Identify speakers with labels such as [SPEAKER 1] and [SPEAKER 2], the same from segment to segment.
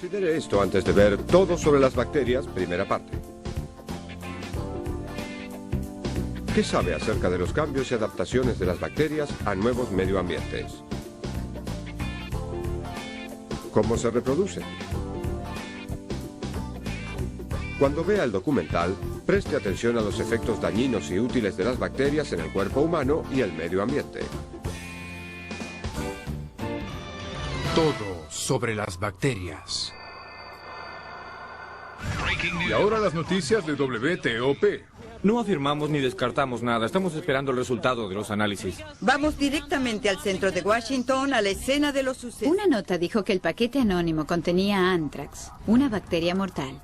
[SPEAKER 1] Considere esto antes de ver Todo sobre las bacterias, primera parte. ¿Qué sabe acerca de los cambios y adaptaciones de las bacterias a nuevos medioambientes? ¿Cómo se reproducen? Cuando vea el documental, preste atención a los efectos dañinos y útiles de las bacterias en el cuerpo humano y el medio ambiente.
[SPEAKER 2] Todo sobre las bacterias.
[SPEAKER 3] Y ahora las noticias de WTOP.
[SPEAKER 4] No afirmamos ni descartamos nada. Estamos esperando el resultado de los análisis.
[SPEAKER 5] Vamos directamente al centro de Washington, a la escena de los sucesos.
[SPEAKER 6] Una nota dijo que el paquete anónimo contenía anthrax, una bacteria mortal.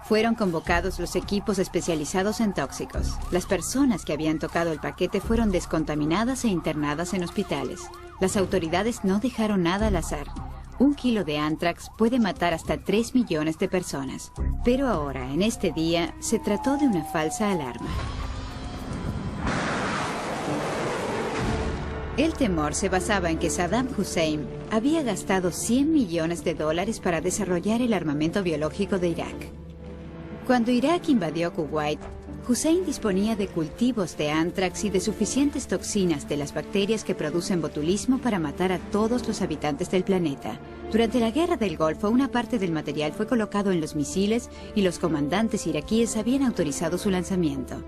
[SPEAKER 6] Fueron convocados los equipos especializados en tóxicos. Las personas que habían tocado el paquete fueron descontaminadas e internadas en hospitales. Las autoridades no dejaron nada al azar. 1 kilo de anthrax puede matar hasta 3 millones de personas. Pero ahora, en este día, se trató de una falsa alarma. El temor se basaba en que Saddam Hussein había gastado $100 millones para desarrollar el armamento biológico de Irak. Cuando Irak invadió Kuwait, Hussein disponía de cultivos de anthrax y de suficientes toxinas de las bacterias que producen botulismo para matar a todos los habitantes del planeta. Durante la Guerra del Golfo, una parte del material fue colocado en los misiles y los comandantes iraquíes habían autorizado su lanzamiento.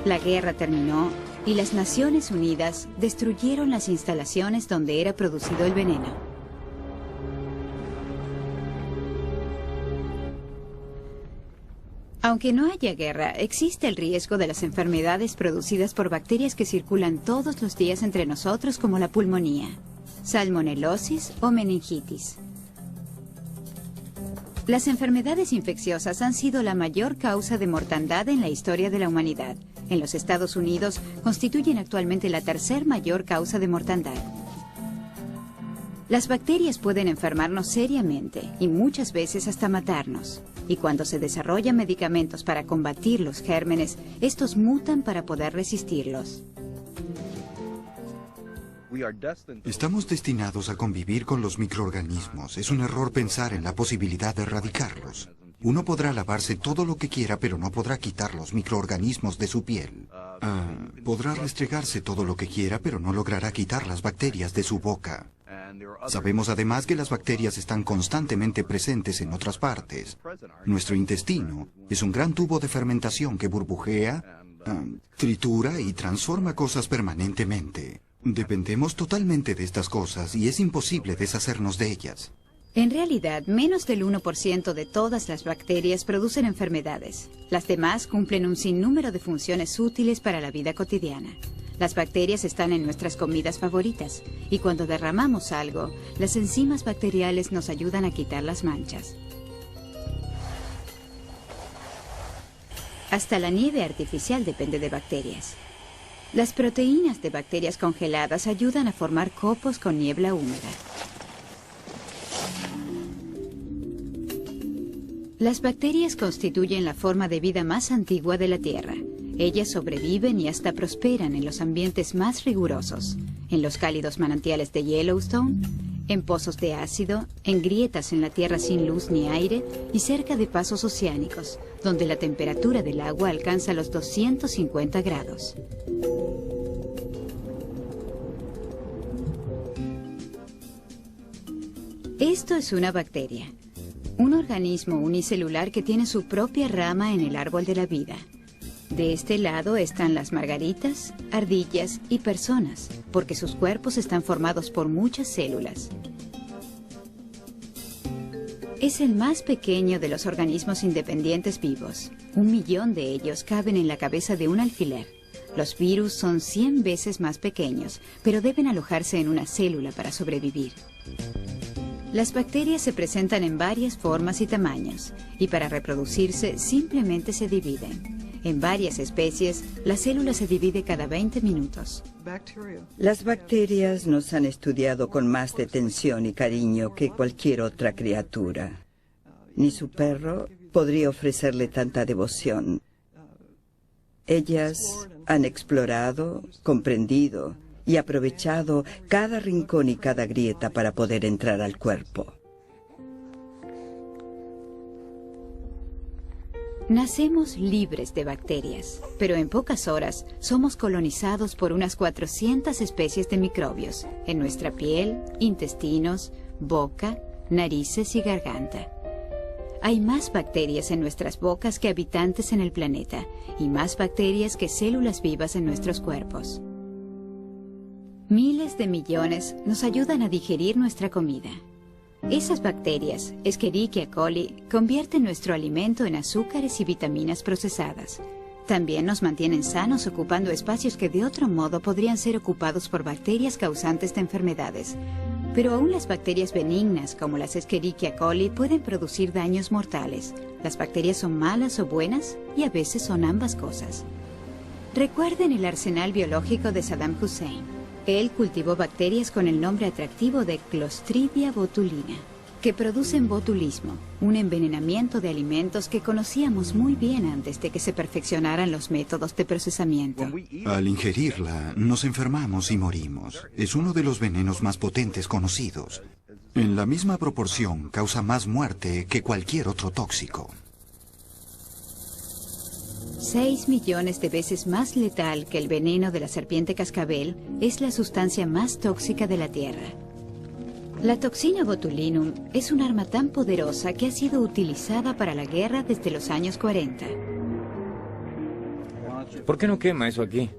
[SPEAKER 6] La guerra terminó y las Naciones Unidas destruyeron las instalaciones donde era producido el veneno. Aunque no haya guerra, existe el riesgo de las enfermedades producidas por bacterias que circulan todos los días entre nosotros, como la pulmonía, salmonelosis o meningitis. Las enfermedades infecciosas han sido la mayor causa de mortandad en la historia de la humanidad. En los Estados Unidos, constituyen actualmente la tercer mayor causa de mortandad. Las bacterias pueden enfermarnos seriamente y muchas veces hasta matarnos. Y cuando se desarrollan medicamentos para combatir los gérmenes, estos mutan para poder resistirlos.
[SPEAKER 7] Estamos destinados a convivir con los microorganismos. Es un error pensar en la posibilidad de erradicarlos. Uno podrá lavarse todo lo que quiera, pero no podrá quitar los microorganismos de su piel. Podrá restregarse todo lo que quiera, pero no logrará quitar las bacterias de su boca. Sabemos además que las bacterias están constantemente presentes en otras partes. Nuestro intestino es un gran tubo de fermentación que burbujea, tritura y transforma cosas permanentemente. Dependemos totalmente de estas cosas y es imposible deshacernos de ellas.
[SPEAKER 6] En realidad, menos del 1% de todas las bacterias producen enfermedades. Las demás cumplen un sinnúmero de funciones útiles para la vida cotidiana. Las bacterias están en nuestras comidas favoritas y cuando derramamos algo, las enzimas bacteriales nos ayudan a quitar las manchas. Hasta la nieve artificial depende de bacterias. Las proteínas de bacterias congeladas ayudan a formar copos con niebla húmeda. Las bacterias constituyen la forma de vida más antigua de la Tierra. Ellas sobreviven y hasta prosperan en los ambientes más rigurosos, en los cálidos manantiales de Yellowstone, en pozos de ácido, en grietas en la tierra sin luz ni aire y cerca de pasos oceánicos, donde la temperatura del agua alcanza los 250 grados. Esto es una bacteria, un organismo unicelular que tiene su propia rama en el árbol de la vida. De este lado están las margaritas, ardillas y personas, porque sus cuerpos están formados por muchas células. Es el más pequeño de los organismos independientes vivos. 1 millón de ellos caben en la cabeza de un alfiler. Los virus son 100 veces más pequeños, pero deben alojarse en una célula para sobrevivir. Las bacterias se presentan en varias formas y tamaños, y para reproducirse simplemente se dividen. En varias especies, la célula se divide cada 20 minutos.
[SPEAKER 5] Las bacterias nos han estudiado con más detención y cariño que cualquier otra criatura. Ni su perro podría ofrecerle tanta devoción. Ellas han explorado, comprendido y aprovechado cada rincón y cada grieta para poder entrar al cuerpo.
[SPEAKER 6] Nacemos libres de bacterias, pero en pocas horas somos colonizados por unas 400 especies de microbios en nuestra piel, intestinos, boca, narices y garganta. Hay más bacterias en nuestras bocas que habitantes en el planeta, y más bacterias que células vivas en nuestros cuerpos. Miles de millones nos ayudan a digerir nuestra comida. Esas bacterias, Escherichia coli, convierten nuestro alimento en azúcares y vitaminas procesadas. También nos mantienen sanos ocupando espacios que de otro modo podrían ser ocupados por bacterias causantes de enfermedades. Pero aún las bacterias benignas, como las Escherichia coli, pueden producir daños mortales. Las bacterias son malas o buenas, y a veces son ambas cosas. Recuerden el arsenal biológico de Saddam Hussein. Él cultivó bacterias con el nombre atractivo de Clostridia botulina, que producen botulismo, un envenenamiento de alimentos que conocíamos muy bien antes de que se perfeccionaran los métodos de procesamiento.
[SPEAKER 7] Al ingerirla, nos enfermamos y morimos. Es uno de los venenos más potentes conocidos. En la misma proporción, causa más muerte que cualquier otro tóxico.
[SPEAKER 6] 6 millones de veces más letal que el veneno de la serpiente cascabel, es la sustancia más tóxica de la Tierra. La toxina botulinum es un arma tan poderosa que ha sido utilizada para la guerra desde los años 40.
[SPEAKER 4] ¿Por qué no quema eso aquí?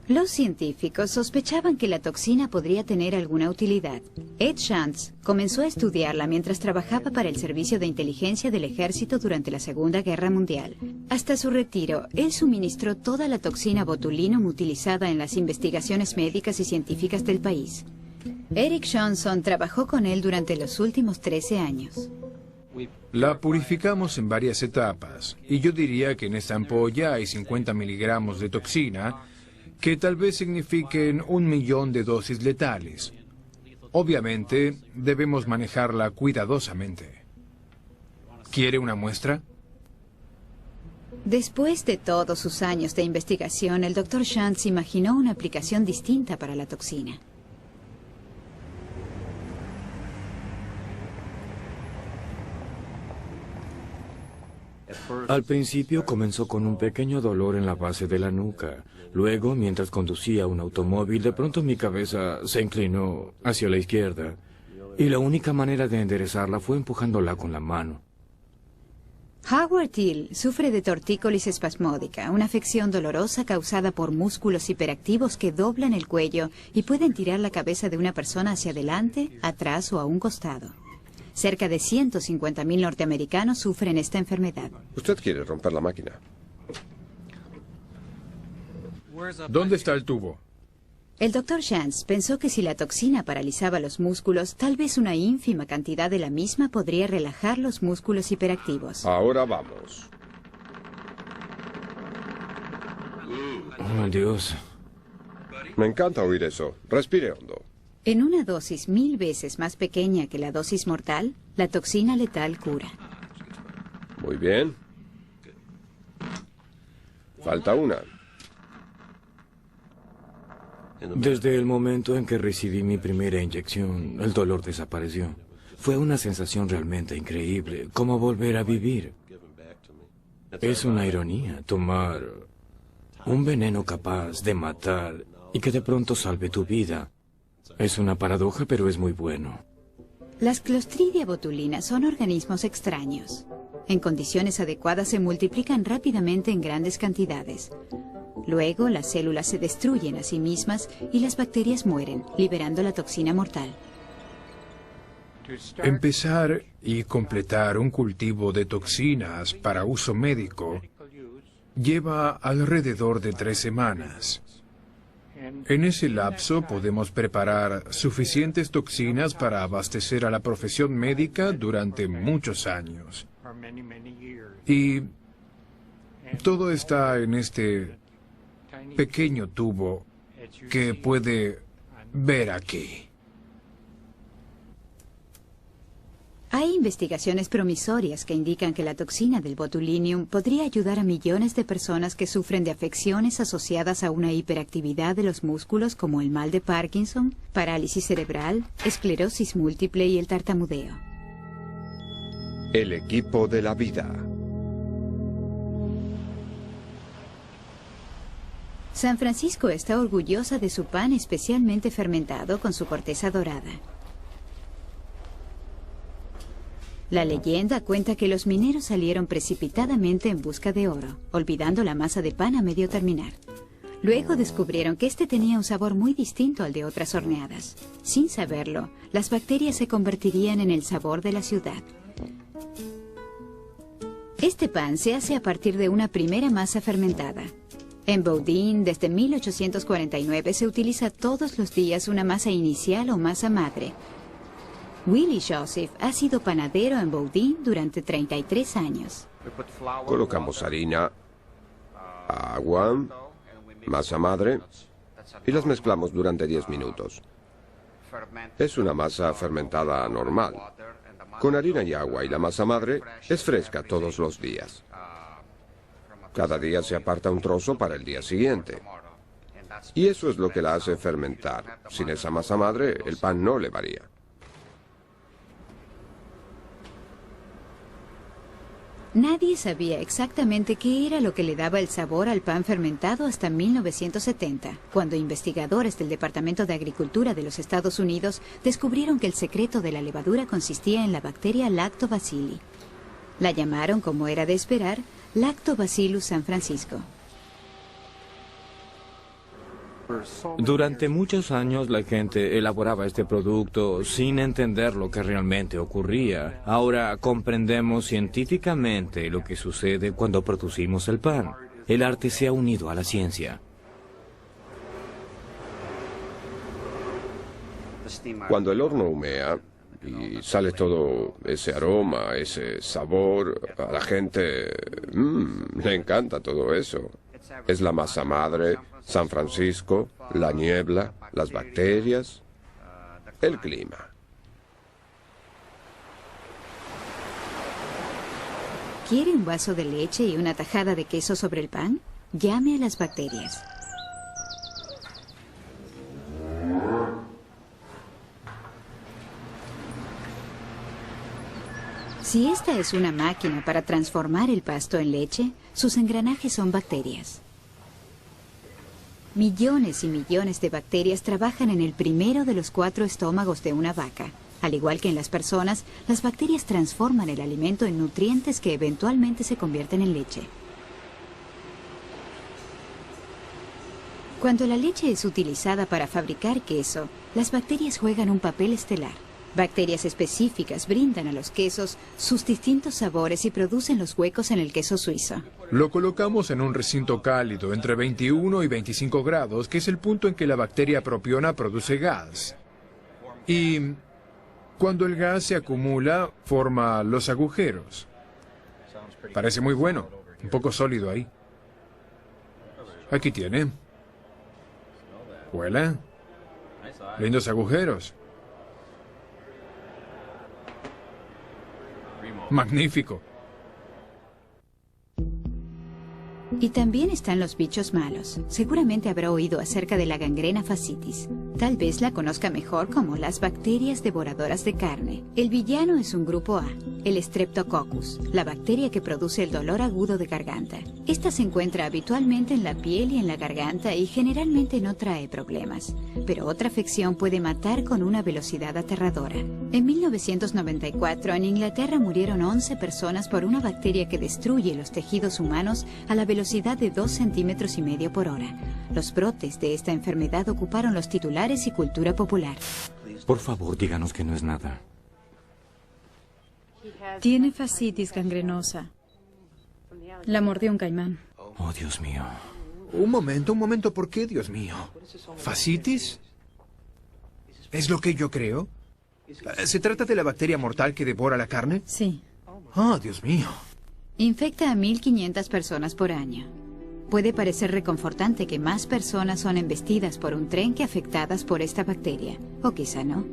[SPEAKER 6] Los científicos sospechaban que la toxina podría tener alguna utilidad. Ed Shantz comenzó a estudiarla mientras trabajaba para el Servicio de Inteligencia del Ejército durante la Segunda Guerra Mundial. Hasta su retiro, él suministró toda la toxina botulinum utilizada en las investigaciones médicas y científicas del país. Eric Johnson trabajó con él durante los últimos 13 años.
[SPEAKER 3] La purificamos en varias etapas, y yo diría que en esta ampolla hay 50 miligramos de toxina, que tal vez signifiquen 1 millón de dosis letales. Obviamente, debemos manejarla cuidadosamente. ¿Quiere una muestra?
[SPEAKER 6] Después de todos sus años de investigación, el Dr. Shantz imaginó una aplicación distinta para la toxina.
[SPEAKER 2] Al principio comenzó con un pequeño dolor en la base de la nuca. Luego, mientras conducía un automóvil, de pronto mi cabeza se inclinó hacia la izquierda. Y la única manera de enderezarla fue empujándola con la mano.
[SPEAKER 6] Howard Till sufre de tortícolis espasmódica, una afección dolorosa causada por músculos hiperactivos que doblan el cuello y pueden tirar la cabeza de una persona hacia adelante, atrás o a un costado. Cerca de 150.000 norteamericanos sufren esta enfermedad.
[SPEAKER 1] Usted quiere romper la máquina.
[SPEAKER 3] ¿Dónde está el tubo?
[SPEAKER 6] El Dr. Shantz pensó que si la toxina paralizaba los músculos, tal vez una ínfima cantidad de la misma podría relajar los músculos hiperactivos.
[SPEAKER 1] Ahora vamos.
[SPEAKER 2] Oh, Dios.
[SPEAKER 1] Me encanta oír eso. Respire hondo.
[SPEAKER 6] En una dosis 1000 veces más pequeña que la dosis mortal, la toxina letal cura.
[SPEAKER 1] Muy bien. Falta una.
[SPEAKER 2] Desde el momento en que recibí mi primera inyección, el dolor desapareció. Fue una sensación realmente increíble, como volver a vivir. Es una ironía tomar un veneno capaz de matar y que de pronto salve tu vida. Es una paradoja, pero es muy bueno.
[SPEAKER 6] Las Clostridia botulinas son organismos extraños. En condiciones adecuadas se multiplican rápidamente en grandes cantidades. Luego, las células se destruyen a sí mismas y las bacterias mueren, liberando la toxina mortal.
[SPEAKER 3] Empezar y completar un cultivo de toxinas para uso médico lleva alrededor de 3 semanas. En ese lapso podemos preparar suficientes toxinas para abastecer a la profesión médica durante muchos años. Y todo está en este pequeño tubo que puede ver aquí.
[SPEAKER 6] Hay investigaciones promisorias que indican que la toxina del botulinum podría ayudar a millones de personas que sufren de afecciones asociadas a una hiperactividad de los músculos como el mal de Parkinson, parálisis cerebral, esclerosis múltiple y el tartamudeo.
[SPEAKER 1] El equipo de la vida.
[SPEAKER 6] San Francisco está orgullosa de su pan especialmente fermentado con su corteza dorada. La leyenda cuenta que los mineros salieron precipitadamente en busca de oro, olvidando la masa de pan a medio terminar. Luego descubrieron que este tenía un sabor muy distinto al de otras horneadas. Sin saberlo, las bacterias se convertirían en el sabor de la ciudad. Este pan se hace a partir de una primera masa fermentada. En Boudin, desde 1849, se utiliza todos los días una masa inicial o masa madre. Willie Joseph ha sido panadero en Boudin durante 33 años.
[SPEAKER 1] Colocamos harina, agua, masa madre y las mezclamos durante 10 minutos. Es una masa fermentada normal. Con harina y agua y la masa madre es fresca todos los días. Cada día se aparta un trozo para el día siguiente. Y eso es lo que la hace fermentar. Sin esa masa madre, el pan no le varía.
[SPEAKER 6] Nadie sabía exactamente qué era lo que le daba el sabor al pan fermentado hasta 1970, cuando investigadores del Departamento de Agricultura de los Estados Unidos descubrieron que el secreto de la levadura consistía en la bacteria Lactobacilli. La llamaron, como era de esperar, Lactobacillus San Francisco.
[SPEAKER 2] Durante muchos años la gente elaboraba este producto sin entender lo que realmente ocurría. Ahora comprendemos científicamente lo que sucede cuando producimos el pan. El arte se ha unido a la ciencia.
[SPEAKER 1] Cuando el horno humea y sale todo ese aroma, ese sabor, a la gente le encanta todo eso. Es la masa madre, San Francisco, la niebla, las bacterias, el clima.
[SPEAKER 6] ¿Quiere un vaso de leche y una tajada de queso sobre el pan? Llame a las bacterias. Si esta es una máquina para transformar el pasto en leche, sus engranajes son bacterias. Millones y millones de bacterias trabajan en el primero de los 4 estómagos de una vaca. Al igual que en las personas, las bacterias transforman el alimento en nutrientes que eventualmente se convierten en leche. Cuando la leche es utilizada para fabricar queso, las bacterias juegan un papel estelar. Bacterias específicas brindan a los quesos sus distintos sabores y producen los huecos en el queso suizo.
[SPEAKER 3] Lo colocamos en un recinto cálido entre 21 y 25 grados, que es el punto en que la bacteria propiona produce gas. Y cuando el gas se acumula, forma los agujeros. Parece muy bueno, un poco sólido ahí. Aquí tiene. ¿Huele? Lindos agujeros. Magnífico.
[SPEAKER 6] Y también están los bichos malos. Seguramente habrá oído acerca de la gangrena fascitis. Tal vez la conozca mejor como las bacterias devoradoras de carne. El villano es un grupo A, el Streptococcus, la bacteria que produce el dolor agudo de garganta. Esta se encuentra habitualmente en la piel y en la garganta y generalmente no trae problemas. Pero otra afección puede matar con una velocidad aterradora. En 1994, en Inglaterra murieron 11 personas por una bacteria que destruye los tejidos humanos a la velocidad de 2,5 centímetros por hora. Los brotes de esta enfermedad ocuparon los titulares y cultura popular.
[SPEAKER 2] Por favor, díganos que no es nada.
[SPEAKER 8] Tiene fascitis gangrenosa. La mordió un caimán.
[SPEAKER 2] Oh, Dios mío.
[SPEAKER 3] Un momento, ¿por qué, Dios mío? ¿Fascitis? ¿Es lo que yo creo? ¿Se trata de la bacteria mortal que devora la carne?
[SPEAKER 8] Sí.
[SPEAKER 3] Ah, Dios mío.
[SPEAKER 6] Infecta a 1.500 personas por año. Puede parecer reconfortante que más personas son embestidas por un tren que afectadas por esta bacteria. O quizá no.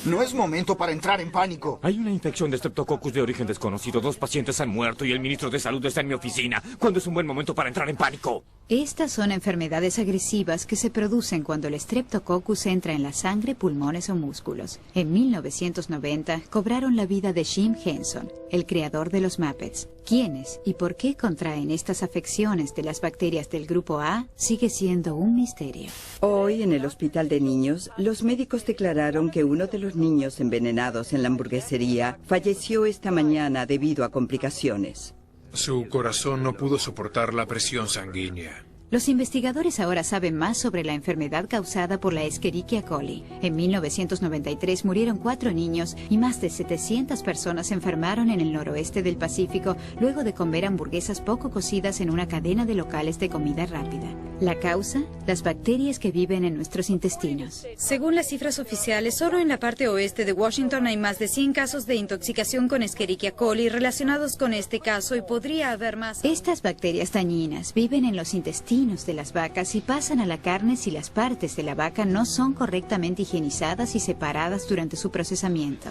[SPEAKER 9] No es momento para entrar en pánico.
[SPEAKER 4] Hay una infección de Streptococcus de origen desconocido. 2 pacientes han muerto y el ministro de Salud está en mi oficina. ¿Cuándo es un buen momento para entrar en pánico?
[SPEAKER 6] Estas son enfermedades agresivas que se producen cuando el Streptococcus entra en la sangre, pulmones o músculos. En 1990 cobraron la vida de Jim Henson, el creador de los Muppets. ¿Quiénes y por qué contraen estas afecciones de las bacterias del grupo A sigue siendo un misterio?
[SPEAKER 5] Hoy, en el hospital de niños, los médicos declararon que uno de los niños envenenados en la hamburguesería falleció esta mañana debido a complicaciones.
[SPEAKER 3] Su corazón no pudo soportar la presión sanguínea.
[SPEAKER 6] Los investigadores ahora saben más sobre la enfermedad causada por la Escherichia coli. En 1993 murieron 4 niños y más de 700 personas se enfermaron en el noroeste del Pacífico luego de comer hamburguesas poco cocidas en una cadena de locales de comida rápida. ¿La causa? Las bacterias que viven en nuestros intestinos.
[SPEAKER 8] Según las cifras oficiales, solo en la parte oeste de Washington hay más de 100 casos de intoxicación con Escherichia coli relacionados con este caso y podría haber más.
[SPEAKER 6] Estas bacterias dañinas viven en los intestinos de las vacas y pasan a la carne si las partes de la vaca no son correctamente higienizadas y separadas durante su procesamiento.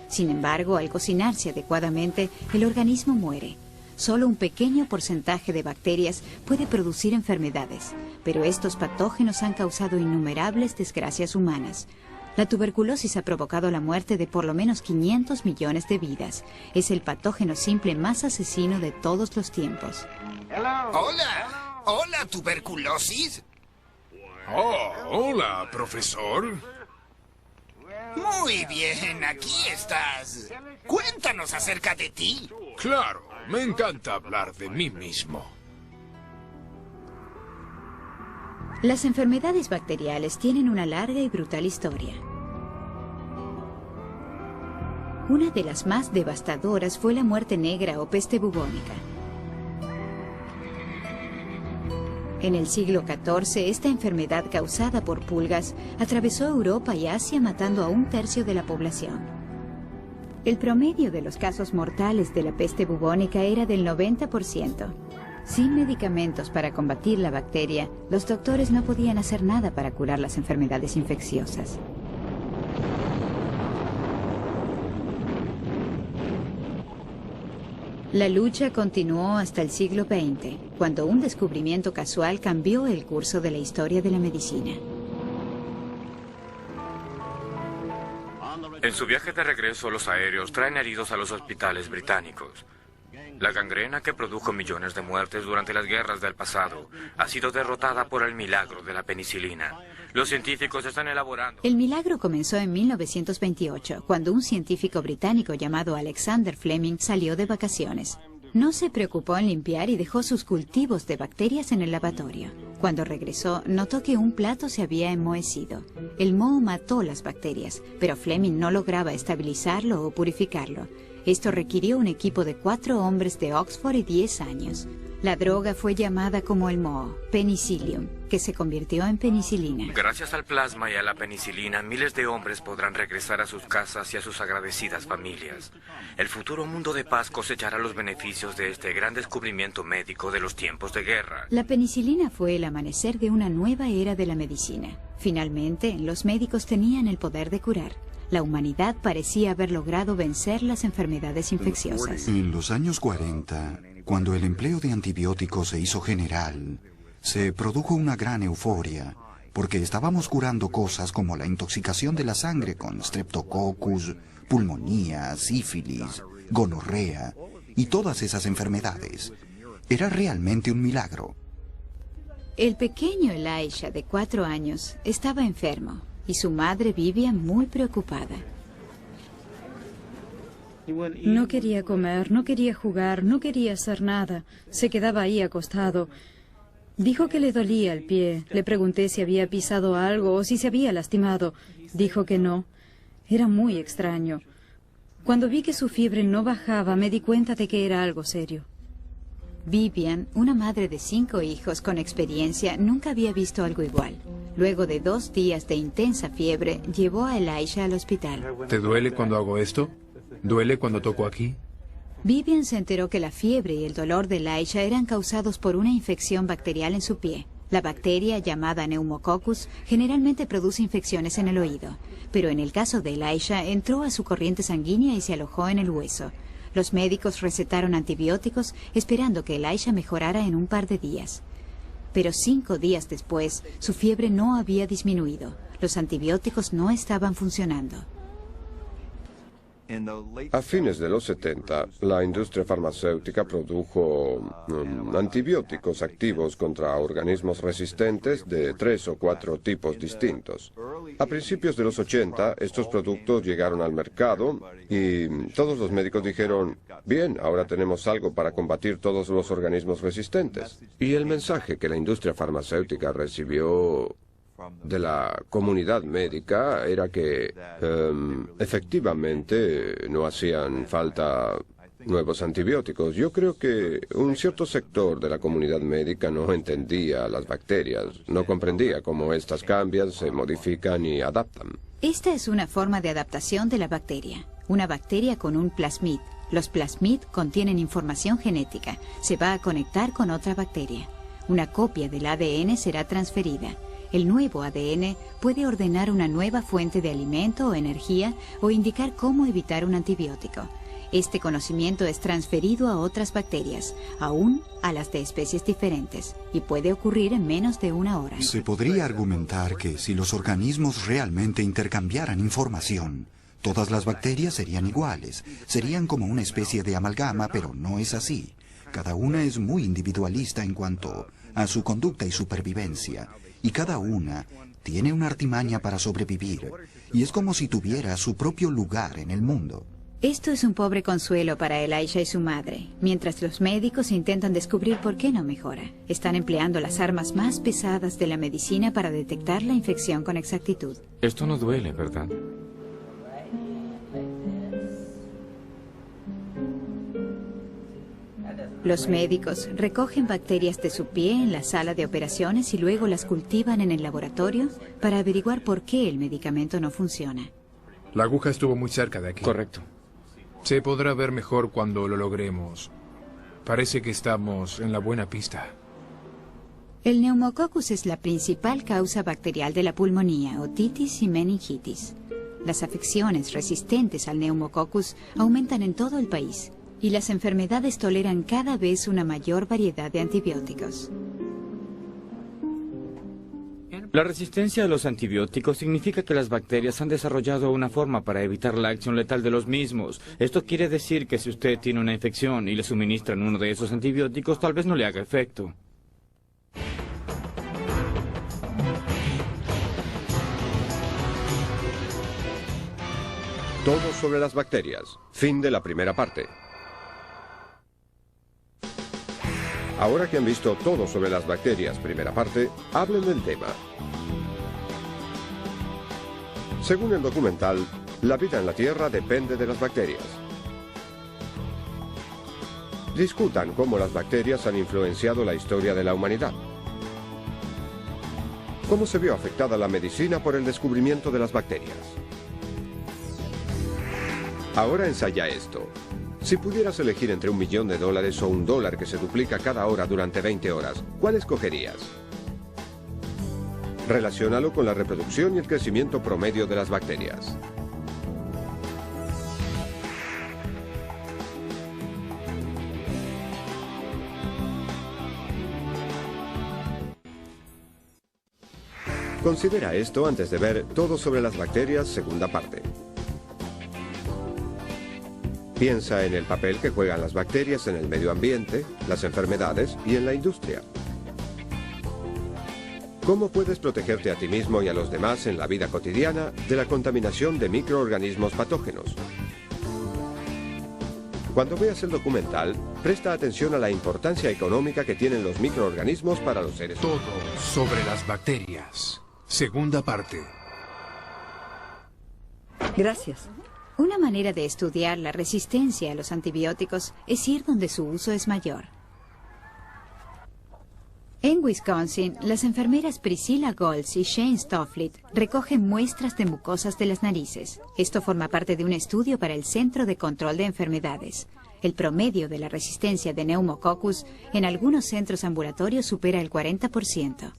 [SPEAKER 6] Sin embargo, al cocinarse adecuadamente, el organismo muere. Solo un pequeño porcentaje de bacterias puede producir enfermedades, pero estos patógenos han causado innumerables desgracias humanas. La tuberculosis ha provocado la muerte de por lo menos 500 millones de vidas. Es el patógeno simple más asesino de todos los tiempos.
[SPEAKER 9] Hola. Hola, tuberculosis.
[SPEAKER 3] Oh, hola, profesor.
[SPEAKER 9] Muy bien, aquí estás. Cuéntanos acerca de ti.
[SPEAKER 3] Claro, me encanta hablar de mí mismo.
[SPEAKER 6] Las enfermedades bacteriales tienen una larga y brutal historia. Una de las más devastadoras fue la muerte negra o peste bubónica. En el siglo XIV, esta enfermedad causada por pulgas atravesó Europa y Asia matando a 1/3 de la población. El promedio de los casos mortales de la peste bubónica era del 90%. Sin medicamentos para combatir la bacteria, los doctores no podían hacer nada para curar las enfermedades infecciosas. La lucha continuó hasta el siglo XX, cuando un descubrimiento casual cambió el curso de la historia de la medicina.
[SPEAKER 2] En su viaje de regreso, los aéreos traen heridos a los hospitales británicos. La gangrena que produjo millones de muertes durante las guerras del pasado ha sido derrotada por el milagro de la penicilina. Los científicos están elaborando...
[SPEAKER 6] El milagro comenzó en 1928, cuando un científico británico llamado Alexander Fleming salió de vacaciones. No se preocupó en limpiar y dejó sus cultivos de bacterias en el lavatorio. Cuando regresó, notó que un plato se había enmohecido. El moho mató las bacterias, pero Fleming no lograba estabilizarlo o purificarlo. Esto requirió un equipo de 4 hombres de Oxford y 10 años. La droga fue llamada como el moho, Penicillium, que se convirtió en penicilina.
[SPEAKER 2] Gracias al plasma y a la penicilina, miles de hombres podrán regresar a sus casas y a sus agradecidas familias. El futuro mundo de paz cosechará los beneficios de este gran descubrimiento médico de los tiempos de guerra.
[SPEAKER 6] La penicilina fue el amanecer de una nueva era de la medicina. Finalmente, los médicos tenían el poder de curar. La humanidad parecía haber logrado vencer las enfermedades infecciosas.
[SPEAKER 7] En los años 40, cuando el empleo de antibióticos se hizo general, se produjo una gran euforia, porque estábamos curando cosas como la intoxicación de la sangre con Streptococcus, pulmonía, sífilis, gonorrea y todas esas enfermedades. Era realmente un milagro.
[SPEAKER 6] El pequeño Elisha, de 4 años, estaba enfermo. Y su madre vivía muy preocupada.
[SPEAKER 8] No quería comer, no quería jugar, no quería hacer nada. Se quedaba ahí acostado. Dijo que le dolía el pie. Le pregunté si había pisado algo o si se había lastimado. Dijo que no. Era muy extraño. Cuando vi que su fiebre no bajaba, me di cuenta de que era algo serio.
[SPEAKER 6] Vivian, una madre de 5 hijos con experiencia, nunca había visto algo igual. Luego de 2 días de intensa fiebre, llevó a Elisha al hospital.
[SPEAKER 3] ¿Te duele cuando hago esto? ¿Duele cuando toco aquí?
[SPEAKER 6] Vivian se enteró que la fiebre y el dolor de Elisha eran causados por una infección bacterial en su pie. La bacteria, llamada Pneumococcus, generalmente produce infecciones en el oído, pero en el caso de Elisha entró a su corriente sanguínea y se alojó en el hueso. Los médicos recetaron antibióticos esperando que Elisha mejorara en un par de días. Pero 5 días después, su fiebre no había disminuido. Los antibióticos no estaban funcionando.
[SPEAKER 1] A fines de los 70, la industria farmacéutica produjo antibióticos activos contra organismos resistentes de 3 o 4 tipos distintos. A principios de los 80, estos productos llegaron al mercado y todos los médicos dijeron, bien, ahora tenemos algo para combatir todos los organismos resistentes. Y el mensaje que la industria farmacéutica recibió de la comunidad médica era que efectivamente no hacían falta nuevos antibióticos. Yo creo que un cierto sector de la comunidad médica no entendía las bacterias, no comprendía cómo estas cambian, se modifican y adaptan.
[SPEAKER 6] Esta es una forma de adaptación de la bacteria. Una bacteria con un plasmid. Los plasmid contienen información genética. Se va a conectar con otra bacteria. Una copia del ADN será transferida. El nuevo ADN puede ordenar una nueva fuente de alimento o energía o indicar cómo evitar un antibiótico. Este conocimiento es transferido a otras bacterias, aún a las de especies diferentes, y puede ocurrir en menos de 1 hora.
[SPEAKER 7] Se podría argumentar que si los organismos realmente intercambiaran información, todas las bacterias serían iguales, serían como una especie de amalgama, pero no es así. Cada una es muy individualista en cuanto a su conducta y supervivencia. Y cada una tiene una artimaña para sobrevivir, y es como si tuviera su propio lugar en el mundo.
[SPEAKER 6] Esto es un pobre consuelo para Elisha y su madre, mientras los médicos intentan descubrir por qué no mejora. Están empleando las armas más pesadas de la medicina para detectar la infección con exactitud.
[SPEAKER 4] Esto no duele, ¿verdad?
[SPEAKER 6] Los médicos recogen bacterias de su pie en la sala de operaciones y luego las cultivan en el laboratorio para averiguar por qué el medicamento no funciona.
[SPEAKER 3] La aguja estuvo muy cerca de aquí.
[SPEAKER 4] Correcto.
[SPEAKER 3] Se podrá ver mejor cuando lo logremos. Parece que estamos en la buena pista.
[SPEAKER 6] El neumococcus es la principal causa bacterial de la pulmonía, otitis y meningitis. Las afecciones resistentes al neumococcus aumentan en todo el país. Y las enfermedades toleran cada vez una mayor variedad de antibióticos.
[SPEAKER 4] La resistencia a los antibióticos significa que las bacterias han desarrollado una forma para evitar la acción letal de los mismos. Esto quiere decir que si usted tiene una infección y le suministran uno de esos antibióticos, tal vez no le haga efecto.
[SPEAKER 1] Todo sobre las bacterias. Fin de la primera parte. Ahora que han visto todo sobre las bacterias, primera parte, hablen del tema. Según el documental, la vida en la Tierra depende de las bacterias. Discutan cómo las bacterias han influenciado la historia de la humanidad. Cómo se vio afectada la medicina por el descubrimiento de las bacterias. Ahora ensaya esto. Si pudieras elegir entre $1 millón o $1 que se duplica cada hora durante 20 horas, ¿cuál escogerías? Relaciónalo con la reproducción y el crecimiento promedio de las bacterias. Considera esto antes de ver Todo sobre las bacterias, segunda parte. Piensa en el papel que juegan las bacterias en el medio ambiente, las enfermedades y en la industria. ¿Cómo puedes protegerte a ti mismo y a los demás en la vida cotidiana de la contaminación de microorganismos patógenos? Cuando veas el documental, presta atención a la importancia económica que tienen los microorganismos para los seres humanos.
[SPEAKER 3] Todo sobre las bacterias. Segunda parte.
[SPEAKER 5] Gracias.
[SPEAKER 6] Una manera de estudiar la resistencia a los antibióticos es ir donde su uso es mayor. En Wisconsin, las enfermeras Priscilla Goltz y Shane Stofflet recogen muestras de mucosas de las narices. Esto forma parte de un estudio para el Centro de Control de Enfermedades. El promedio de la resistencia de Pneumococcus en algunos centros ambulatorios supera el 40%.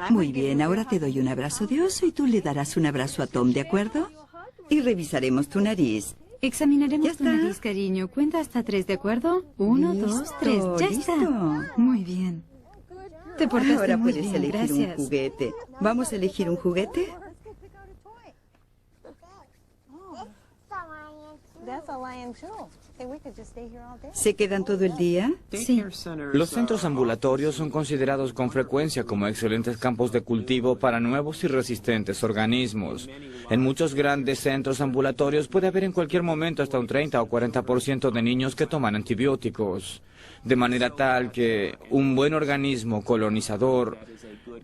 [SPEAKER 5] Muy bien, ahora te doy un abrazo de oso y tú le darás un abrazo a Tom, ¿de acuerdo? Y revisaremos tu nariz.
[SPEAKER 8] Examinaremos
[SPEAKER 5] ¿Ya
[SPEAKER 8] tu
[SPEAKER 5] está?
[SPEAKER 8] nariz, cariño. Cuenta hasta 3, ¿de acuerdo? 1, 2, 3. ¡Ya
[SPEAKER 5] listo.
[SPEAKER 8] está! Muy bien. Te portaste
[SPEAKER 5] Ahora
[SPEAKER 8] muy
[SPEAKER 5] puedes
[SPEAKER 8] bien,
[SPEAKER 5] elegir
[SPEAKER 8] gracias.
[SPEAKER 5] un juguete. ¿Vamos a elegir un juguete? ¿Se quedan todo el día?
[SPEAKER 8] Sí.
[SPEAKER 4] Los centros ambulatorios son considerados con frecuencia como excelentes campos de cultivo para nuevos y resistentes organismos. En muchos grandes centros ambulatorios puede haber en cualquier momento hasta un 30 o 40% de niños que toman antibióticos, de manera tal que un buen organismo colonizador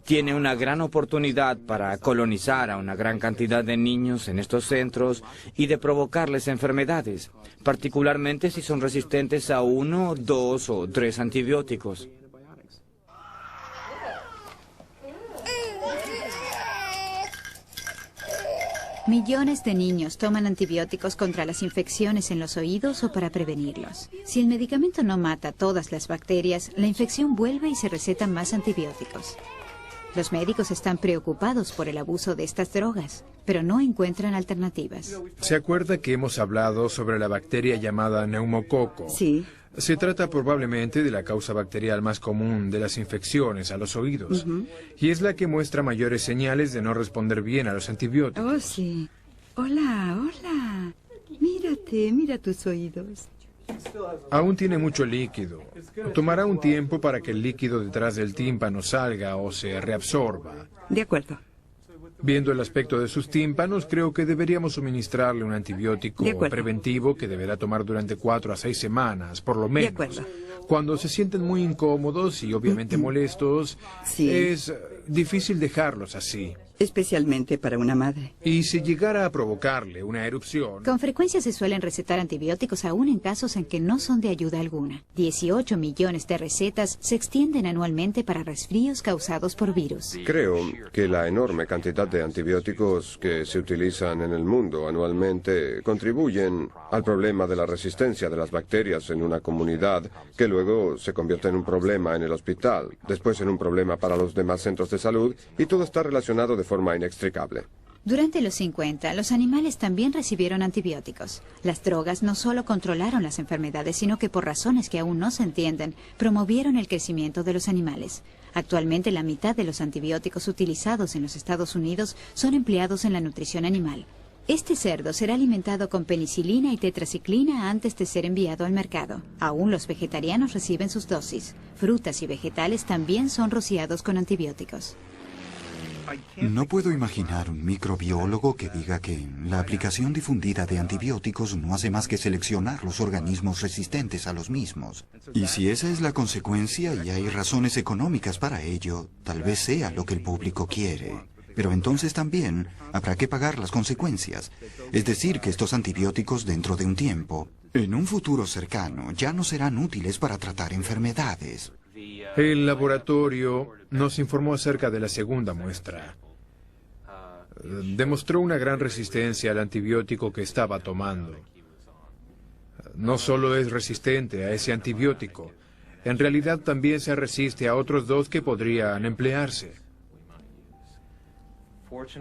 [SPEAKER 4] tiene una gran oportunidad para colonizar a una gran cantidad de niños en estos centros y de provocarles enfermedades, particularmente si son resistentes a 1, 2 o 3 antibióticos.
[SPEAKER 6] Millones de niños toman antibióticos contra las infecciones en los oídos o para prevenirlos. Si el medicamento no mata todas las bacterias, la infección vuelve y se recetan más antibióticos. Los médicos están preocupados por el abuso de estas drogas, pero no encuentran alternativas.
[SPEAKER 3] ¿Se acuerda que hemos hablado sobre la bacteria llamada neumococo?
[SPEAKER 5] Sí.
[SPEAKER 3] Se trata probablemente de la causa bacterial más común de las infecciones a los oídos, y es la que muestra mayores señales de no responder bien a los antibióticos.
[SPEAKER 5] Oh, sí. Hola, hola. Mírate, mira tus oídos.
[SPEAKER 3] Aún tiene mucho líquido. Tomará un tiempo para que el líquido detrás del tímpano salga o se reabsorba.
[SPEAKER 5] De acuerdo.
[SPEAKER 3] Viendo el aspecto de sus tímpanos, creo que deberíamos suministrarle un antibiótico
[SPEAKER 5] De acuerdo.
[SPEAKER 3] preventivo que deberá tomar durante 4 a 6 semanas, por lo menos.
[SPEAKER 5] De acuerdo.
[SPEAKER 3] Cuando se sienten muy incómodos y obviamente molestos,
[SPEAKER 5] Sí.
[SPEAKER 3] es difícil dejarlos así.
[SPEAKER 5] Especialmente para una madre.
[SPEAKER 3] Y si llegara a provocarle una erupción,
[SPEAKER 6] Con frecuencia se suelen recetar antibióticos aún en casos en que no son de ayuda alguna. 18 millones de recetas se extienden anualmente para resfríos causados por virus.
[SPEAKER 1] Creo que la enorme cantidad de antibióticos que se utilizan en el mundo anualmente contribuyen al problema de la resistencia de las bacterias en una comunidad, que luego se convierte en un problema en el hospital, después en un problema para los demás centros de salud, y todo está relacionado de forma inextricable.
[SPEAKER 6] Durante los 50, los animales también recibieron antibióticos. Las drogas no solo controlaron las enfermedades, sino que por razones que aún no se entienden, promovieron el crecimiento de los animales. Actualmente, la mitad de los antibióticos utilizados en los Estados Unidos son empleados en la nutrición animal. Este cerdo será alimentado con penicilina y tetraciclina antes de ser enviado al mercado. Aún los vegetarianos reciben sus dosis. Frutas y vegetales también son rociados con antibióticos.
[SPEAKER 7] No puedo imaginar un microbiólogo que diga que la aplicación difundida de antibióticos no hace más que seleccionar los organismos resistentes a los mismos. Y si esa es la consecuencia y hay razones económicas para ello, tal vez sea lo que el público quiere. Pero entonces también habrá que pagar las consecuencias. Es decir, que estos antibióticos dentro de un tiempo, en un futuro cercano, ya no serán útiles para tratar enfermedades.
[SPEAKER 3] el laboratorio nos informó acerca de la segunda muestra. Demostró una gran resistencia al antibiótico que estaba tomando. No solo es resistente a ese antibiótico, en realidad también se resiste a otros 2 que podrían emplearse.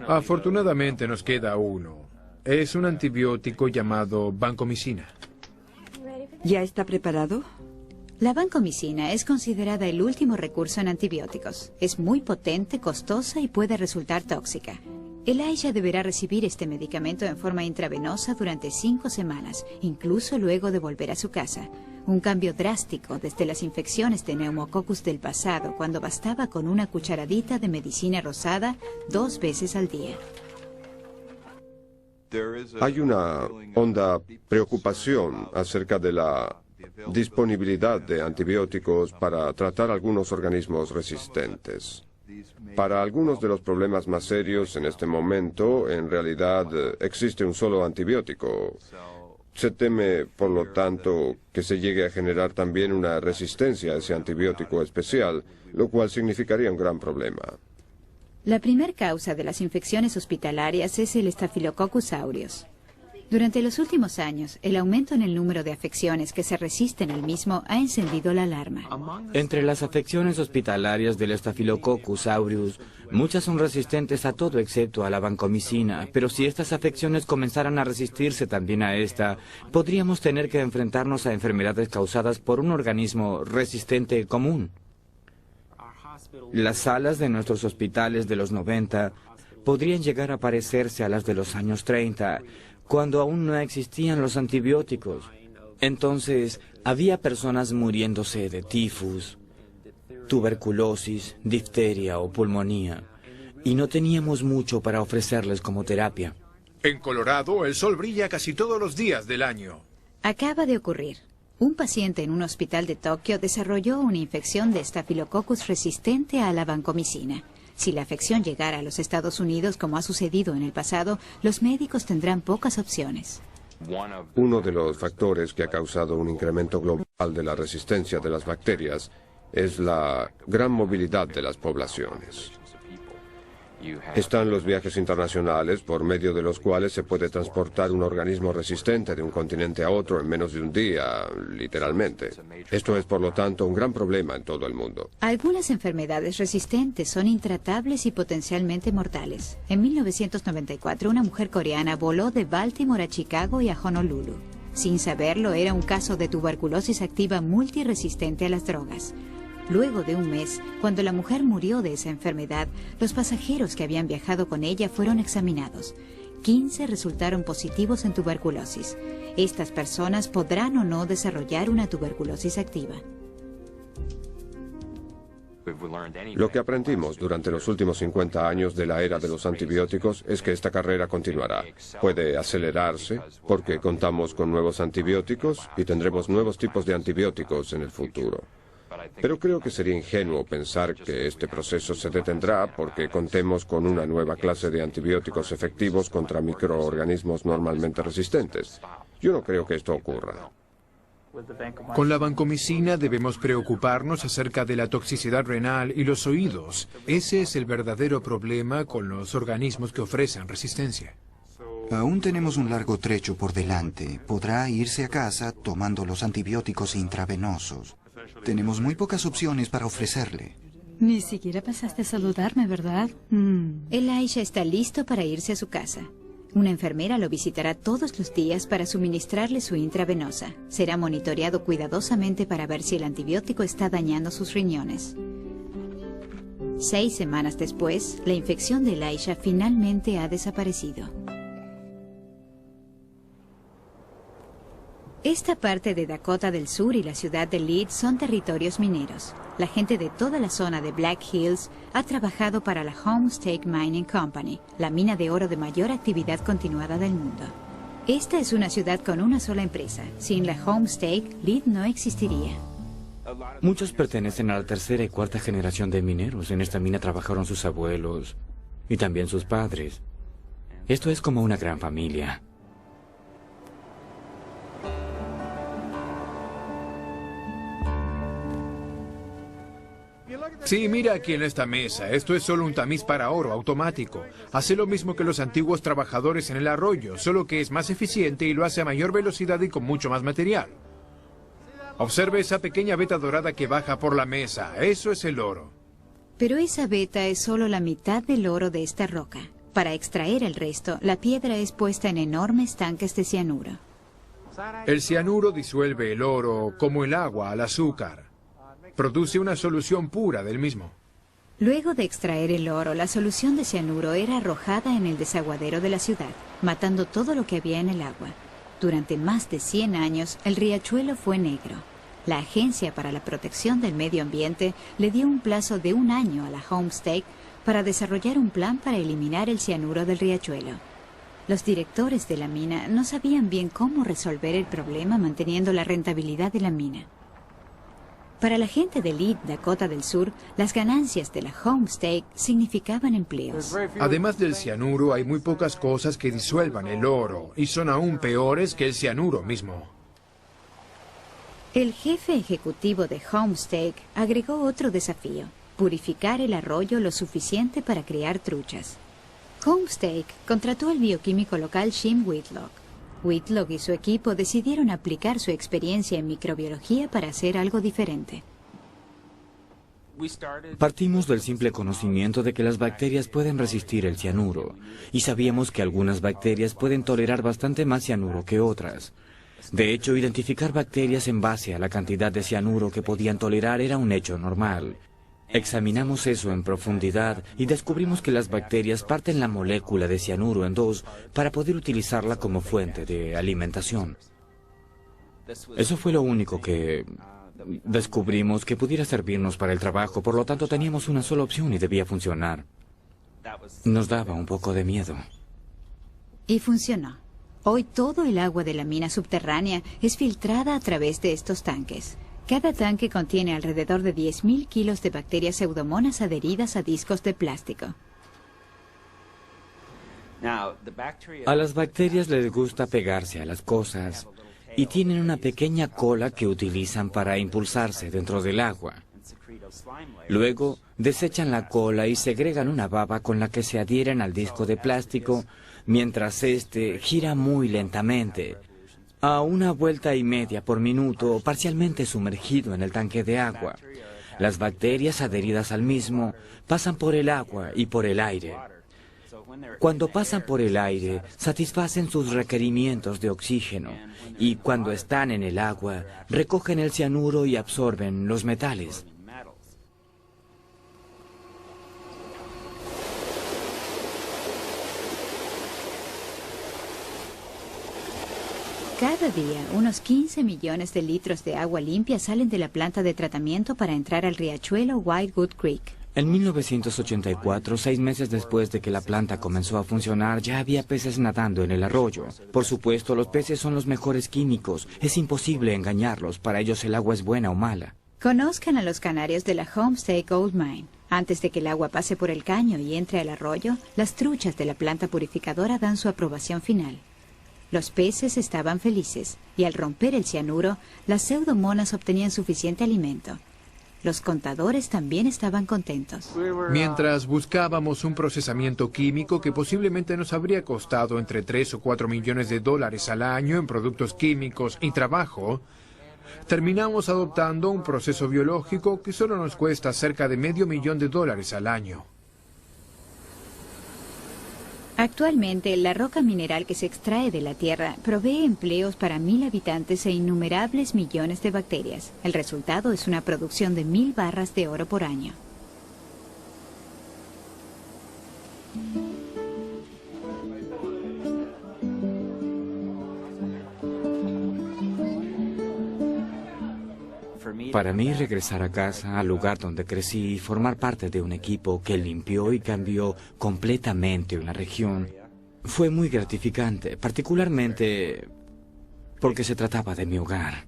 [SPEAKER 3] Afortunadamente nos queda uno. Es un antibiótico llamado vancomicina.
[SPEAKER 5] ¿Ya está preparado?
[SPEAKER 6] La vancomicina es considerada el último recurso en antibióticos. Es muy potente, costosa y puede resultar tóxica. Elijah deberá recibir este medicamento en forma intravenosa durante 5 semanas, incluso luego de volver a su casa. Un cambio drástico desde las infecciones de neumococcus del pasado, cuando bastaba con una cucharadita de medicina rosada 2 veces al día.
[SPEAKER 1] Hay una honda preocupación acerca de la disponibilidad de antibióticos para tratar algunos organismos resistentes. Para algunos de los problemas más serios en este momento, en realidad existe un solo antibiótico. Se teme, por lo tanto, que se llegue a generar también una resistencia a ese antibiótico especial, lo cual significaría un gran problema.
[SPEAKER 6] La primer causa de las infecciones hospitalarias es el Staphylococcus aureus. Durante los últimos años, el aumento en el número de afecciones que se resisten al mismo ha encendido la alarma.
[SPEAKER 4] Entre las afecciones hospitalarias del Staphylococcus aureus, muchas son resistentes a todo excepto a la vancomicina, pero si estas afecciones comenzaran a resistirse también a esta, podríamos tener que enfrentarnos a enfermedades causadas por un organismo resistente común. Las salas de nuestros hospitales de los 90 podrían llegar a parecerse a las de los años 30, cuando aún no existían los antibióticos. Entonces, había personas muriéndose de tifus, tuberculosis, difteria o pulmonía, y no teníamos mucho para ofrecerles como terapia.
[SPEAKER 3] En Colorado, el sol brilla casi todos los días del año.
[SPEAKER 6] Acaba de ocurrir. Un paciente en un hospital de Tokio desarrolló una infección de Staphylococcus resistente a la vancomicina. Si la afección llegara a los Estados Unidos, como ha sucedido en el pasado, los médicos tendrán pocas opciones.
[SPEAKER 1] Uno de los factores que ha causado un incremento global de la resistencia de las bacterias es la gran movilidad de las poblaciones. Están los viajes internacionales, por medio de los cuales se puede transportar un organismo resistente de un continente a otro en menos de un día, literalmente. Esto es, por lo tanto, un gran problema en todo el mundo.
[SPEAKER 6] Algunas enfermedades resistentes son intratables y potencialmente mortales. En 1994, una mujer coreana voló de Baltimore a Chicago y a Honolulu. Sin saberlo, era un caso de tuberculosis activa multiresistente a las drogas. Luego de un mes, cuando la mujer murió de esa enfermedad, los pasajeros que habían viajado con ella fueron examinados. 15 resultaron positivos en tuberculosis. Estas personas podrán o no desarrollar una tuberculosis activa.
[SPEAKER 1] Lo que aprendimos durante los últimos 50 años de la era de los antibióticos es que esta carrera continuará. Puede acelerarse porque contamos con nuevos antibióticos y tendremos nuevos tipos de antibióticos en el futuro. Pero creo que sería ingenuo pensar que este proceso se detendrá porque contemos con una nueva clase de antibióticos efectivos contra microorganismos normalmente resistentes. Yo no creo que esto ocurra.
[SPEAKER 3] Con la vancomicina debemos preocuparnos acerca de la toxicidad renal y los oídos. Ese es el verdadero problema con los organismos que ofrecen resistencia.
[SPEAKER 7] Aún tenemos un largo trecho por delante. Podrá irse a casa tomando los antibióticos intravenosos. Tenemos muy pocas opciones para ofrecerle.
[SPEAKER 8] Ni siquiera pasaste a saludarme, ¿verdad?
[SPEAKER 6] Elijah está listo para irse a su casa. Una enfermera lo visitará todos los días para suministrarle su intravenosa. Será monitoreado cuidadosamente para ver si el antibiótico está dañando sus riñones. 6 semanas después, la infección de Elijah finalmente ha desaparecido. Esta parte de Dakota del Sur y la ciudad de Lead son territorios mineros. La gente de toda la zona de Black Hills ha trabajado para la Homestake Mining Company, la mina de oro de mayor actividad continuada del mundo. Esta es una ciudad con una sola empresa. Sin la Homestake, Lead no existiría.
[SPEAKER 4] Muchos pertenecen a la tercera y cuarta generación de mineros. En esta mina trabajaron sus abuelos y también sus padres. Esto es como una gran familia.
[SPEAKER 3] Sí, mira aquí en esta mesa. Esto es solo un tamiz para oro automático. Hace lo mismo que los antiguos trabajadores en el arroyo, solo que es más eficiente y lo hace a mayor velocidad y con mucho más material. Observe esa pequeña veta dorada que baja por la mesa. Eso es el oro.
[SPEAKER 6] Pero esa veta es solo la mitad del oro de esta roca. Para extraer el resto, la piedra es puesta en enormes tanques de cianuro.
[SPEAKER 3] El cianuro disuelve el oro como el agua al azúcar. Produce una solución pura del mismo.
[SPEAKER 6] Luego de extraer el oro, la solución de cianuro era arrojada en el desaguadero de la ciudad, matando todo lo que había en el agua. Durante más de 100 años, el riachuelo fue negro. La Agencia para la Protección del Medio Ambiente le dio un plazo de 1 año a la Homestake para desarrollar un plan para eliminar el cianuro del riachuelo. Los directores de la mina no sabían bien cómo resolver el problema manteniendo la rentabilidad de la mina. Para la gente de Lead, Dakota del Sur, las ganancias de la Homestake significaban empleos.
[SPEAKER 3] Además del cianuro, hay muy pocas cosas que disuelvan el oro, y son aún peores que el cianuro mismo.
[SPEAKER 6] El jefe ejecutivo de Homestake agregó otro desafío: purificar el arroyo lo suficiente para criar truchas. Homestake contrató al bioquímico local Jim Whitlock. Whitlock y su equipo decidieron aplicar su experiencia en microbiología para hacer algo diferente.
[SPEAKER 4] Partimos del simple conocimiento de que las bacterias pueden resistir el cianuro, y sabíamos que algunas bacterias pueden tolerar bastante más cianuro que otras. De hecho, identificar bacterias en base a la cantidad de cianuro que podían tolerar era un hecho normal. Examinamos eso en profundidad y descubrimos que las bacterias parten la molécula de cianuro en dos para poder utilizarla como fuente de alimentación. Eso fue lo único que descubrimos que pudiera servirnos para el trabajo, por lo tanto teníamos una sola opción y debía funcionar. Nos daba un poco de miedo.
[SPEAKER 6] Y funcionó. Hoy todo el agua de la mina subterránea es filtrada a través de estos tanques. Cada tanque contiene alrededor de 10.000 kilos de bacterias pseudomonas adheridas a discos de plástico.
[SPEAKER 4] A las bacterias les gusta pegarse a las cosas y tienen una pequeña cola que utilizan para impulsarse dentro del agua. Luego desechan la cola y segregan una baba con la que se adhieren al disco de plástico mientras este gira muy lentamente, a 1,5 vueltas por minuto, parcialmente sumergido en el tanque de agua. Las bacterias adheridas al mismo pasan por el agua y por el aire. Cuando pasan por el aire, satisfacen sus requerimientos de oxígeno, y cuando están en el agua, recogen el cianuro y absorben los metales.
[SPEAKER 6] Cada día, unos 15 millones de litros de agua limpia salen de la planta de tratamiento para entrar al riachuelo Whitewood Creek.
[SPEAKER 4] En 1984, 6 meses después de que la planta comenzó a funcionar, ya había peces nadando en el arroyo. Por supuesto, los peces son los mejores químicos. Es imposible engañarlos. Para ellos el agua es buena o mala.
[SPEAKER 6] Conozcan a los canarios de la Homestake Gold Mine. Antes de que el agua pase por el caño y entre al arroyo, las truchas de la planta purificadora dan su aprobación final. Los peces estaban felices, y al romper el cianuro, las pseudomonas obtenían suficiente alimento. Los contadores también estaban contentos.
[SPEAKER 3] Mientras buscábamos un procesamiento químico que posiblemente nos habría costado entre 3 o 4 millones de dólares al año en productos químicos y trabajo, terminamos adoptando un proceso biológico que solo nos cuesta cerca de $500,000 al año.
[SPEAKER 6] Actualmente, la roca mineral que se extrae de la tierra provee empleos para 1.000 habitantes e innumerables millones de bacterias. El resultado es una producción de 1.000 barras de oro por año.
[SPEAKER 4] Para mí, regresar a casa, al lugar donde crecí, y formar parte de un equipo que limpió y cambió completamente una región, fue muy gratificante, particularmente porque se trataba de mi hogar.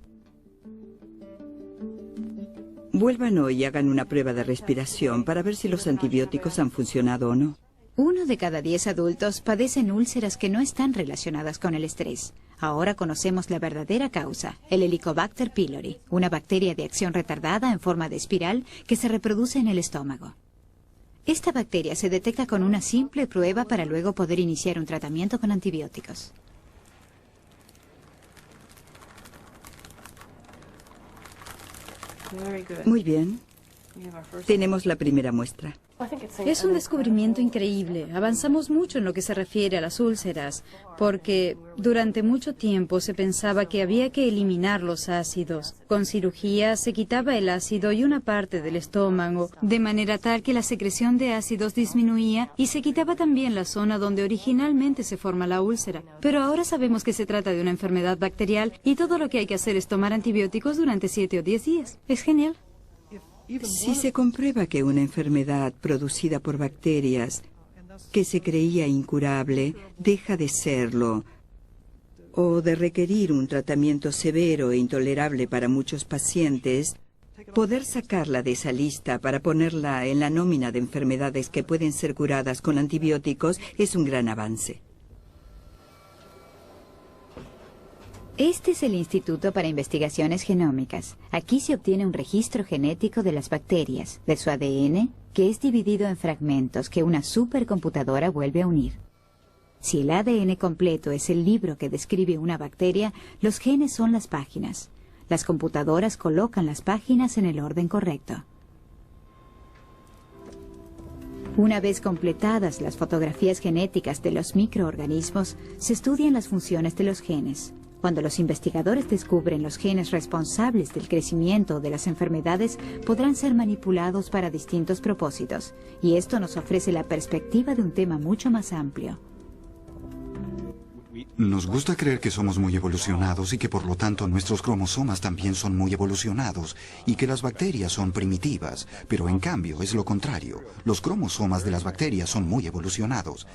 [SPEAKER 5] Vuelvan hoy y hagan una prueba de respiración para ver si los antibióticos han funcionado o no.
[SPEAKER 6] 1 de cada 10 adultos padecen úlceras que no están relacionadas con el estrés. Ahora conocemos la verdadera causa, el Helicobacter pylori, una bacteria de acción retardada en forma de espiral que se reproduce en el estómago. Esta bacteria se detecta con una simple prueba para luego poder iniciar un tratamiento con antibióticos.
[SPEAKER 5] Muy bien. Tenemos la primera muestra.
[SPEAKER 8] Es un descubrimiento increíble. Avanzamos mucho en lo que se refiere a las úlceras, porque durante mucho tiempo se pensaba que había que eliminar los ácidos. Con cirugía se quitaba el ácido y una parte del estómago, de manera tal que la secreción de ácidos disminuía y se quitaba también la zona donde originalmente se forma la úlcera. Pero ahora sabemos que se trata de una enfermedad bacterial y todo lo que hay que hacer es tomar antibióticos durante 7 o 10 días. Es genial.
[SPEAKER 5] Si se comprueba que una enfermedad producida por bacterias que se creía incurable deja de serlo, o de requerir un tratamiento severo e intolerable para muchos pacientes, poder sacarla de esa lista para ponerla en la nómina de enfermedades que pueden ser curadas con antibióticos es un gran avance.
[SPEAKER 6] Este es el Instituto para Investigaciones Genómicas. Aquí se obtiene un registro genético de las bacterias, de su ADN, que es dividido en fragmentos que una supercomputadora vuelve a unir. Si el ADN completo es el libro que describe una bacteria, los genes son las páginas. Las computadoras colocan las páginas en el orden correcto. Una vez completadas las fotografías genéticas de los microorganismos, se estudian las funciones de los genes. Cuando los investigadores descubren los genes responsables del crecimiento o de las enfermedades, podrán ser manipulados para distintos propósitos, y esto nos ofrece la perspectiva de un tema mucho más amplio.
[SPEAKER 7] Nos gusta creer que somos muy evolucionados y que por lo tanto nuestros cromosomas también son muy evolucionados y que las bacterias son primitivas, pero en cambio es lo contrario. Los cromosomas de las bacterias son muy evolucionados.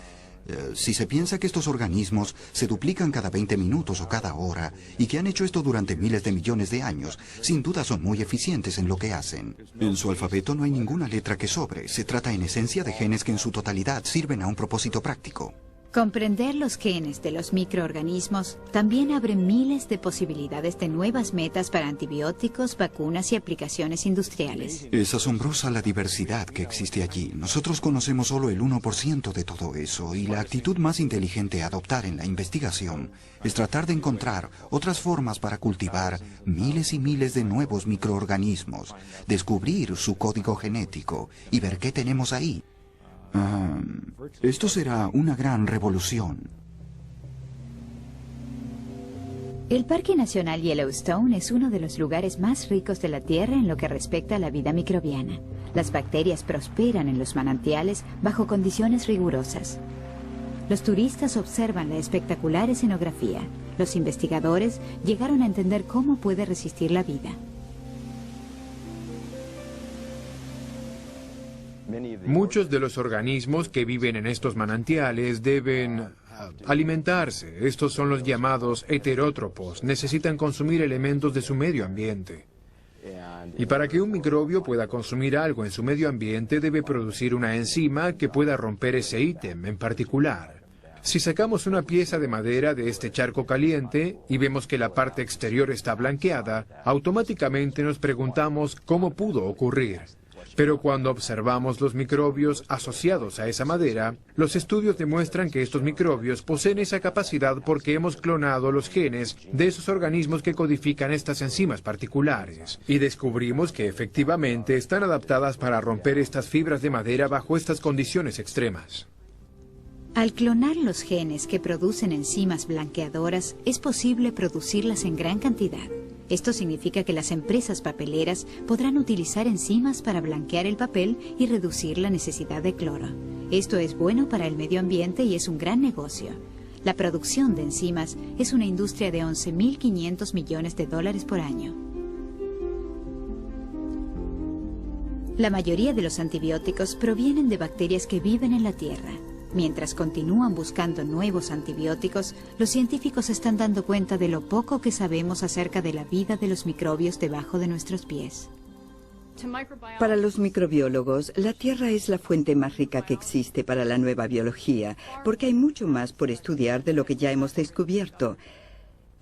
[SPEAKER 7] Si se piensa que estos organismos se duplican cada 20 minutos o cada hora y que han hecho esto durante miles de millones de años, sin duda son muy eficientes en lo que hacen. En su alfabeto no hay ninguna letra que sobre. Se trata en esencia de genes que en su totalidad sirven a un propósito práctico.
[SPEAKER 6] Comprender los genes de los microorganismos también abre miles de posibilidades de nuevas metas para antibióticos, vacunas y aplicaciones industriales.
[SPEAKER 7] Es asombrosa la diversidad que existe allí. Nosotros conocemos solo el 1% de todo eso, y la actitud más inteligente a adoptar en la investigación es tratar de encontrar otras formas para cultivar miles y miles de nuevos microorganismos, descubrir su código genético y ver qué tenemos ahí. Esto será una gran revolución.
[SPEAKER 6] El Parque Nacional Yellowstone es uno de los lugares más ricos de la Tierra en lo que respecta a la vida microbiana. Las bacterias prosperan en los manantiales bajo condiciones rigurosas. Los turistas observan la espectacular escenografía. Los investigadores llegaron a entender cómo puede resistir la vida.
[SPEAKER 3] Muchos de los organismos que viven en estos manantiales deben alimentarse. Estos son los llamados heterótrofos. Necesitan consumir elementos de su medio ambiente. Y para que un microbio pueda consumir algo en su medio ambiente, debe producir una enzima que pueda romper ese ítem en particular. Si sacamos una pieza de madera de este charco caliente y vemos que la parte exterior está blanqueada, automáticamente nos preguntamos cómo pudo ocurrir. Pero cuando observamos los microbios asociados a esa madera, los estudios demuestran que estos microbios poseen esa capacidad porque hemos clonado los genes de esos organismos que codifican estas enzimas particulares. Y descubrimos que efectivamente están adaptadas para romper estas fibras de madera bajo estas condiciones extremas.
[SPEAKER 6] Al clonar los genes que producen enzimas blanqueadoras, es posible producirlas en gran cantidad. Esto significa que las empresas papeleras podrán utilizar enzimas para blanquear el papel y reducir la necesidad de cloro. Esto es bueno para el medio ambiente y es un gran negocio. La producción de enzimas es una industria de 11.500 millones de dólares por año. La mayoría de los antibióticos provienen de bacterias que viven en la tierra. Mientras continúan buscando nuevos antibióticos, los científicos se están dando cuenta de lo poco que sabemos acerca de la vida de los microbios debajo de nuestros pies.
[SPEAKER 5] Para los microbiólogos, la Tierra es la fuente más rica que existe para la nueva biología, porque hay mucho más por estudiar de lo que ya hemos descubierto.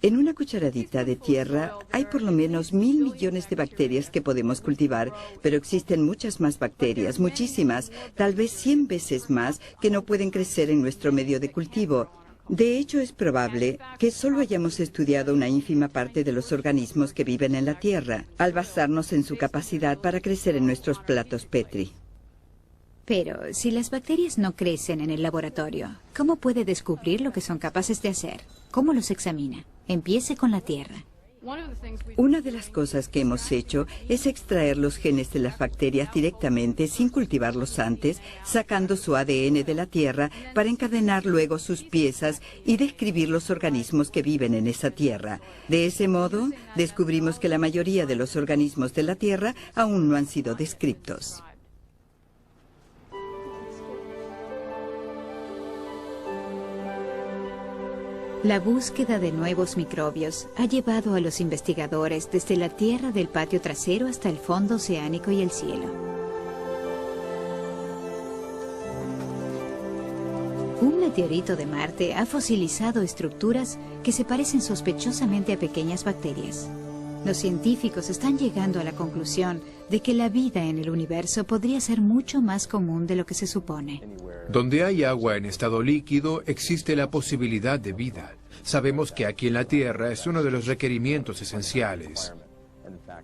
[SPEAKER 5] En una cucharadita de tierra hay por lo menos 1.000 millones de bacterias que podemos cultivar, pero existen muchas más bacterias, muchísimas, tal vez 100 veces más, que no pueden crecer en nuestro medio de cultivo. De hecho, es probable que solo hayamos estudiado una ínfima parte de los organismos que viven en la Tierra, al basarnos en su capacidad para crecer en nuestros platos Petri.
[SPEAKER 6] Pero si las bacterias no crecen en el laboratorio, ¿cómo puede descubrir lo que son capaces de hacer? ¿Cómo los examina? Empiece con la tierra.
[SPEAKER 5] Una de las cosas que hemos hecho es extraer los genes de las bacterias directamente, sin cultivarlos antes, sacando su ADN de la tierra para encadenar luego sus piezas y describir los organismos que viven en esa tierra. De ese modo, descubrimos que la mayoría de los organismos de la tierra aún no han sido descritos.
[SPEAKER 6] La búsqueda de nuevos microbios ha llevado a los investigadores desde la tierra del patio trasero hasta el fondo oceánico y el cielo. Un meteorito de Marte ha fosilizado estructuras que se parecen sospechosamente a pequeñas bacterias. Los científicos están llegando a la conclusión de que la vida en el universo podría ser mucho más común de lo que se supone.
[SPEAKER 3] Donde hay agua en estado líquido, existe la posibilidad de vida. Sabemos que aquí en la Tierra es uno de los requerimientos esenciales.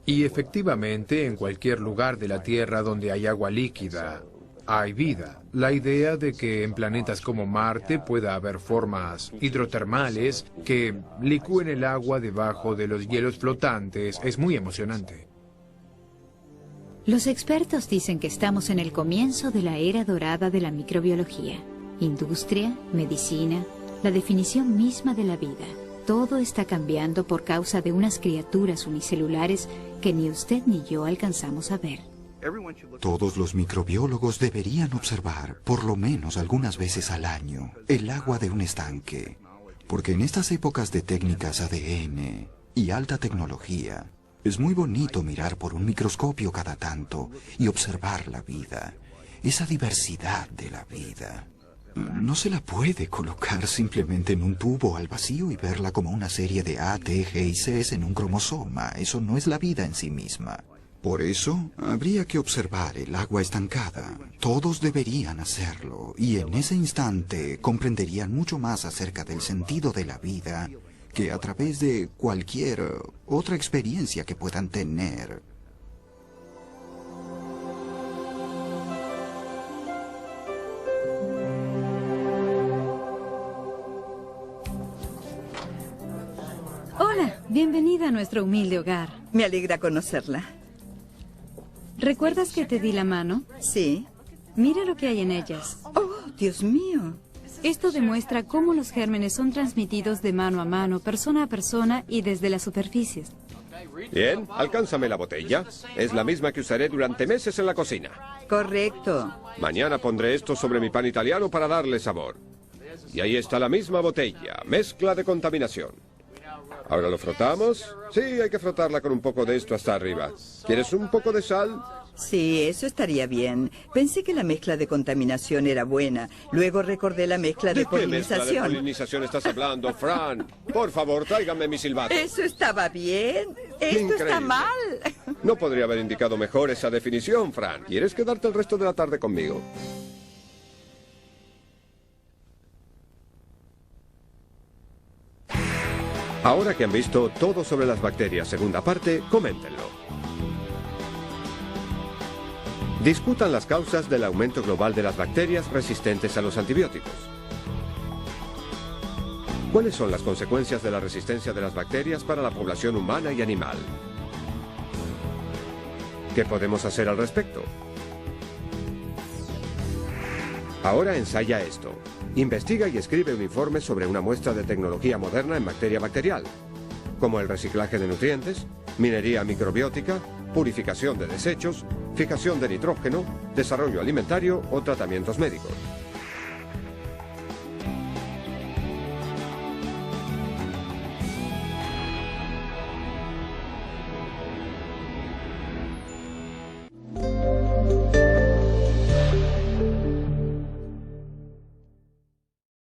[SPEAKER 3] Y efectivamente, en cualquier lugar de la Tierra donde hay agua líquida, hay vida. La idea de que en planetas como Marte pueda haber formas hidrotermales que licúen el agua debajo de los hielos flotantes es muy emocionante.
[SPEAKER 6] Los expertos dicen que estamos en el comienzo de la era dorada de la microbiología. Industria, medicina, la definición misma de la vida. Todo está cambiando por causa de unas criaturas unicelulares que ni usted ni yo alcanzamos a ver.
[SPEAKER 7] Todos los microbiólogos deberían observar, por lo menos algunas veces al año, el agua de un estanque. Porque en estas épocas de técnicas ADN y alta tecnología, es muy bonito mirar por un microscopio cada tanto y observar la vida, esa diversidad de la vida. No se la puede colocar simplemente en un tubo al vacío y verla como una serie de A, T, G y C en un cromosoma. Eso no es la vida en sí misma. Por eso, habría que observar el agua estancada. Todos deberían hacerlo, y en ese instante comprenderían mucho más acerca del sentido de la vida que a través de cualquier otra experiencia que puedan tener.
[SPEAKER 8] Hola, bienvenida a nuestro humilde hogar.
[SPEAKER 5] Me alegra conocerla.
[SPEAKER 8] ¿Recuerdas que te di la mano?
[SPEAKER 5] Sí.
[SPEAKER 8] Mira lo que hay en ellas.
[SPEAKER 5] Oh, Dios mío.
[SPEAKER 8] Esto demuestra cómo los gérmenes son transmitidos de mano a mano, persona a persona y desde las superficies.
[SPEAKER 1] Bien, alcánzame la botella. Es la misma que usaré durante meses en la cocina.
[SPEAKER 5] Correcto.
[SPEAKER 1] Mañana pondré esto sobre mi pan italiano para darle sabor. Y ahí está la misma botella, mezcla de contaminación. Ahora lo frotamos. Sí, hay que frotarla con un poco de esto hasta arriba. ¿Quieres un poco de sal?
[SPEAKER 5] Sí, eso estaría bien. Pensé que la mezcla de contaminación era buena. Luego recordé la mezcla de polinización.
[SPEAKER 1] ¿De qué mezcla de polinización estás hablando, Fran? Por favor, tráigame mi silbato.
[SPEAKER 5] Eso estaba bien. Esto
[SPEAKER 1] Increíble.
[SPEAKER 5] está mal.
[SPEAKER 1] No podría haber indicado mejor esa definición, Fran. ¿Quieres quedarte el resto de la tarde conmigo? Ahora que han visto todo sobre las bacterias, segunda parte, coméntenlo. Discutan las causas del aumento global de las bacterias resistentes a los antibióticos. ¿Cuáles son las consecuencias de la resistencia de las bacterias para la población humana y animal? ¿Qué podemos hacer al respecto? Ahora ensaya esto. Investiga y escribe un informe sobre una muestra de tecnología moderna en materia bacterial, como el reciclaje de nutrientes, minería microbiótica, purificación de desechos, fijación de nitrógeno, desarrollo alimentario o tratamientos médicos.